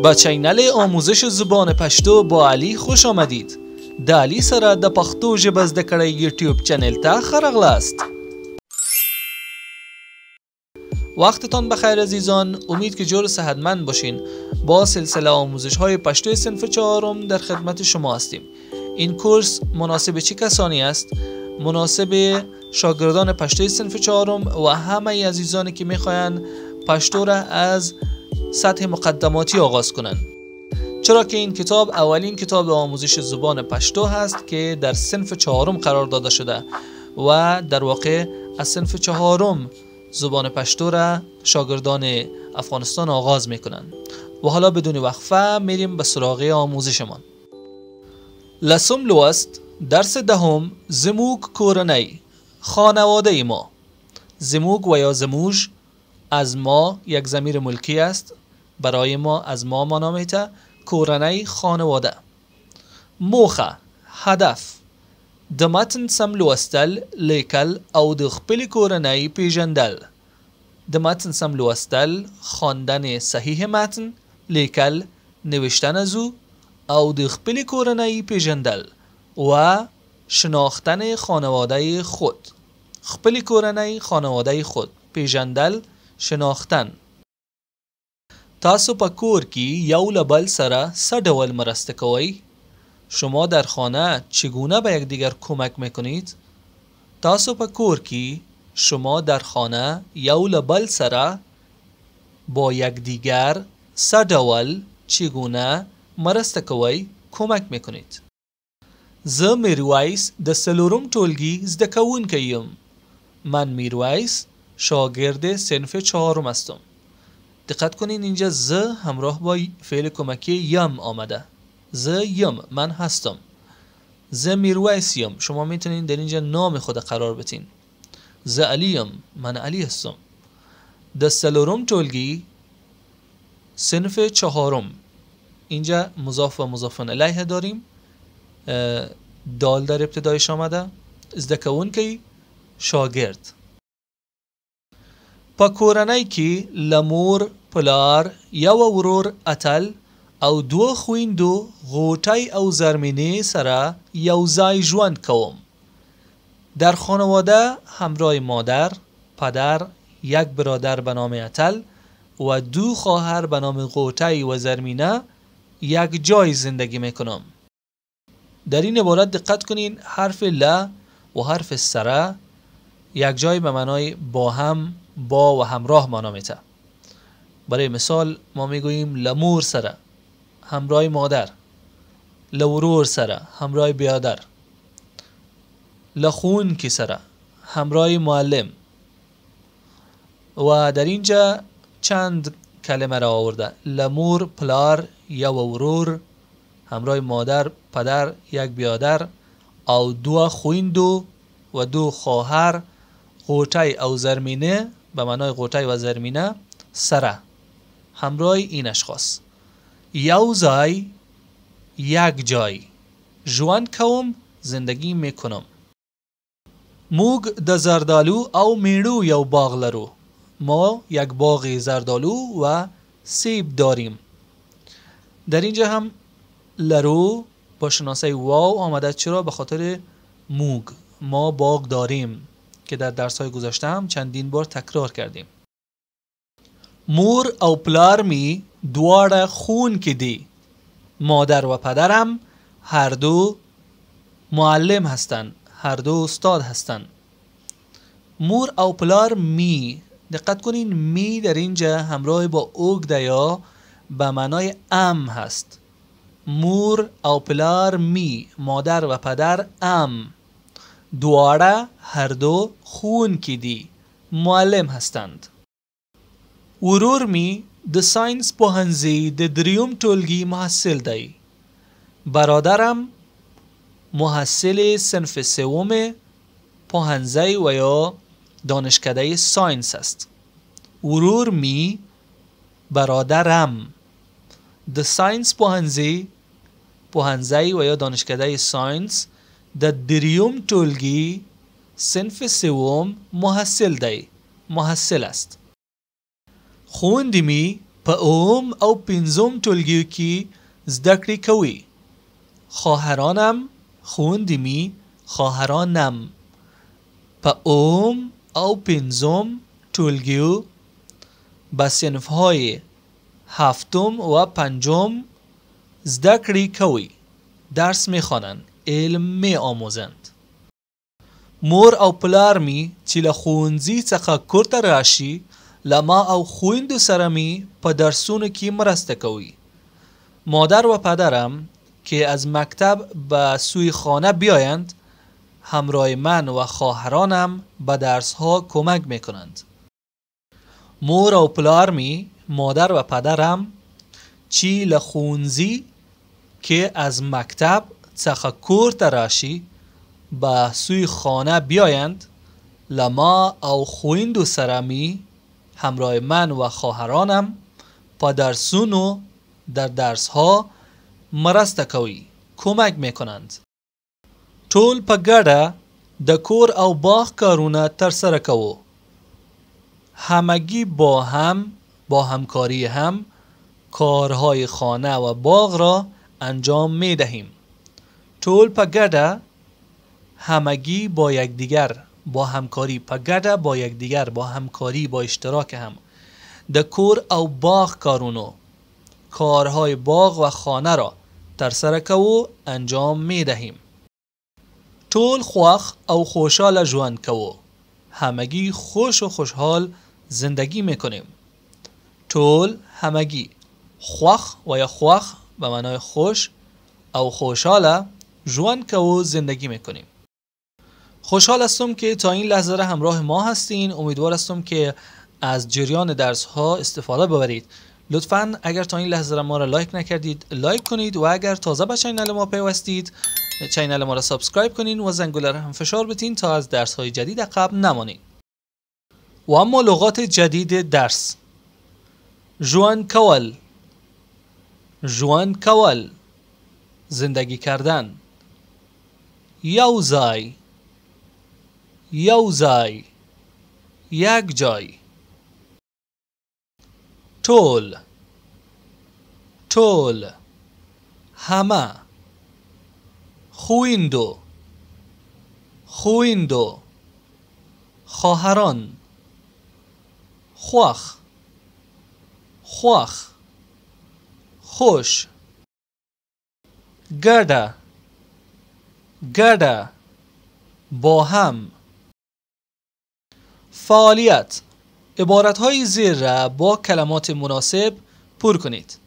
با چینل آموزش زبان پښتو با علي خوش آمدید. د علي سره د پښتو ژبه زده کړئ یوټیوب چینل ته ښه راغلاست. وقتتان بخیر عزیزان، امید که جور صحتمند باشین. با سلسله آموزش های پښتو صنف چهارم در خدمت شما هستیم. این کورس مناسب چه کسانی است؟ مناسب شاگردان پښتو صنف چهارم و همه عزیزانی که میخواین پښتو را از سطح مقدماتی آغاز کنند. چرا که این کتاب اولین کتاب آموزش زبان پښتو هست که در صنف چهارم قرار داده شده و در واقع از صنف چهارم زبان پښتو را شاگردان افغانستان آغاز میکنند. و حالا بدون وقفه میریم به سراغ آموزشمان. لسم لوست، درس دهم، زموگ کورنی، خانواده ما. زموگ و یا زموج از ما یک ضمیر ملکی است، برای ما از ما معنا میده. کورنی خانواده. موخه هدف د متن سم لوستل، لیکل او د خپل کورنی پیژندل. د متن سم لوستل، خواندن صحیح متن، لیکل نوشتن از او او د خپل کورنی پیژندل و شناختن خانواده خود. خپل کورنی خانواده خود، پیژندل شناختن. تاسو په کور کې یو له بل سره څه ډول مرسته کوئ؟ شما در خانه چگونه به یکدیگر کمک میکنید؟ تاسو په کور کې شما در خانه یو له بل سره با یکدیگر څه ډول چگونه مرسته کوئ، کمک میکنید؟ زه میرویس د څلورم ټولګي زده کوونکی یم. من میرویس شاگرد صنف چهارم هستم. دقت کنین اینجا ز همراه با فعل کمکی یم آمده. ز یم، من هستم. ز میرویس یم، شما میتونین در اینجا نام خود قرار بتین. ز علی یم، من علی هستم. د څلورم ټولګي صنف چهارم، اینجا مضاف و مضاف الیه داریم. دال در ابتدایش آمده. زده کوونکی شاگرد. په کورنۍ کې لمور، پلار، یو ورور اتل او دو خویندو غوټۍ او زرمینې سره یو ځای ژوند کوم. در خانواده همراه مادر، پدر، یک برادر به نام اتل و دو خواهر به نام غوټۍ و زرمینه یک جای زندگی میکنم. در این عبارت دقت کنین حرف ل و حرف سره یک جای به معنای با هم، با و همراه معنا میده. برای مثال ما میگوییم لمور سره همراه مادر، لورور سره همراه برادر، لخون کی سره همراه معلم. و در اینجا چند کلمه را آورده. لمور، پلار، یو ورور همراه مادر، پدر، یک برادر او دو خویندو و دو خواهر غوټۍ او زرمینه به معنای غوټۍ و زرمینه سره همراه این اشخاص. یو ځای، یک جای، ژوند کوم، زندگی میکنم. موږ د زردالو او میړو یو باغ لرو. ما یک باغ زردالو و سیب داریم. در اینجا هم لرو با شناسه واو آمده. چرا؟ به خاطر موږ، ما باغ داریم که در درس‌های گذشته هم چندین بار تکرار کردیم. مور او پلار می دواړه خون کې دي. مادر و پدرم هر دو معلم هستند، هر دو استاد هستند. مور او پلار می، دقت کنین می در اینجا همراه با اوگده یا به معنای ام هست. مور او پلار می، مادر و پدر ام. دواړه هر دو خون کې دي، معلم هستند. ورور می د ساینس پوهنځي د دریم ټولګي محصل دی. برادرم محصل صنف سوم پوهنځی و یا دانشکده ساینس است. ورور می، برادرم د ساینس پوهنځی و یا دانشکده ساینس د دریم ټولګي صنف سوم محصل دی، محصل است. خویندې می په اوم او پنځم ټولګیو کې زده کړې کوي. خواهرانم خویندې می خواهرانم. په اوم او پنځم ټولګیو به صنف‌های هفتم و پنجم زده کړې کوي. درس میخوانند، علم میآموزند. مور او پلار می چې له ښوونځي څخه کور ته راشي له ما او خویندو سره می په درسونو کې مرسته کوي. مادر و پدرم که از مکتب به سوی خانه بیایند همراه من و خواهرانم به درس‌ها کمک میکنند. مور او پلار می مادر و پدرم چې له ښوونځي که از مکتب څخه کور ته راشي به سوی خانه بیایند له ما او خویندو سره می همراه من و خواهرانم په درسونو در درس‌ها مرسته کوي، کمک میکنند. ټول په ګډه د کور او باغ کارونه ترسره کوو. همگی با همکاری هم کارهای خانه و باغ را انجام می دهیم. ټول په ګډه همگی با یکدیگر با همکاری په ګډه با یکدیگر با همکاری با اشتراک هم د کور او باغ کارونو کارهای باغ و خانه را ترسره کوو انجام می دهیم. ټول خوښ او خوشحال ژوند کوو. همگی خوش و خوشحال زندگی میکنیم. ټول همگی خوښ و یا خوښ به معنای خوش او خوشحاله ژوند کوو زندگی میکنیم. خوشحال هستم که تا این لحظه را همراه ما هستین. امیدوار هستم که از جریان درس ها استفاده ببرید. لطفاً اگر تا این لحظه ما را لایک نکردید لایک کنید و اگر تازه به کانال ما پیوستید کانال ما را سابسکرایب کنین و زنگوله را هم فشار بدین تا از درس های جدید عقب نمانید. و اما لغات جدید درس: ژوند کول، ژوند کول زندگی کردن. یوزای، یوزای یک جای. ټول، ټول همه. خویندو، خویندو خواهران. خوښ، خوښ خوش. ګډه، ګډه با هم. فعالیت: عبارتهای زیر را با کلمات مناسب پر کنید.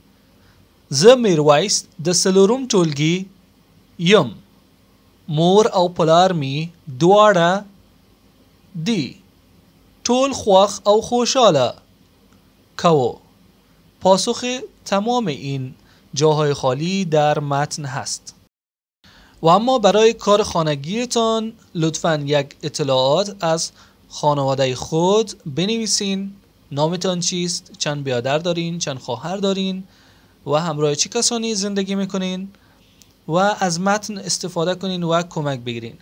زه میرویس د څلورم ټولګي یم. مور او پلار می دواړه دی. ټول خوښ او خوشحاله کوو. پاسخ تمام این جاهای خالی در متن هست. و اما برای کار خانگیتان لطفاً یک اطلاعات از خانواده خود بنویسین. نامتان چیست؟ چند برادر دارین؟ چند خواهر دارین؟ و همراه چه کسانی زندگی میکنین؟ و از متن استفاده کنین و کمک بگیرین.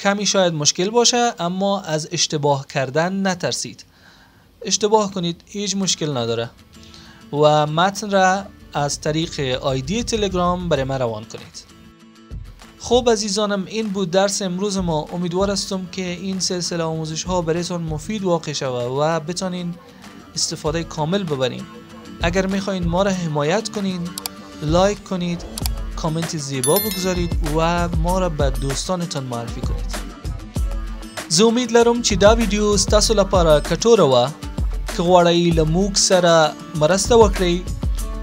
کمی شاید مشکل باشه اما از اشتباه کردن نترسید. اشتباه کنید، هیچ مشکل نداره. و متن را از طریق آیدی تلگرام برای من روان کنید. خب عزیزانم، این بود درس امروز ما. امیدوار هستم که این سلسله آموزش ها برایتان مفید واقع شود و بتانین استفاده کامل ببرین. اگر میخواین ما را حمایت کنین، لایک کنید، کامنت زیبا بگذارید و ما را به دوستانتان معرفي کنید. زه امید لرم چې دا ویډیو ستاسو لپاره ګټوره وه. که غواړئ له موږ سره مرسته وکړئ،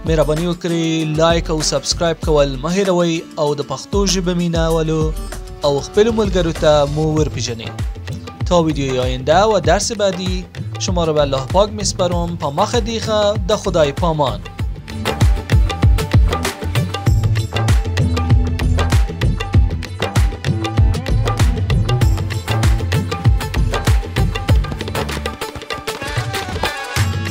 مهرباني وکړئ لایک او سبسکرایب کول مه هیروئ او د پښتو ژبې مینه‌والو او خپلو ملګرو ته مو ورپېژنئ. تا ویدیوی آینده و درس بعدی شما را به الله پاک میسپارم. پا مخ دیخه د خدای پامان.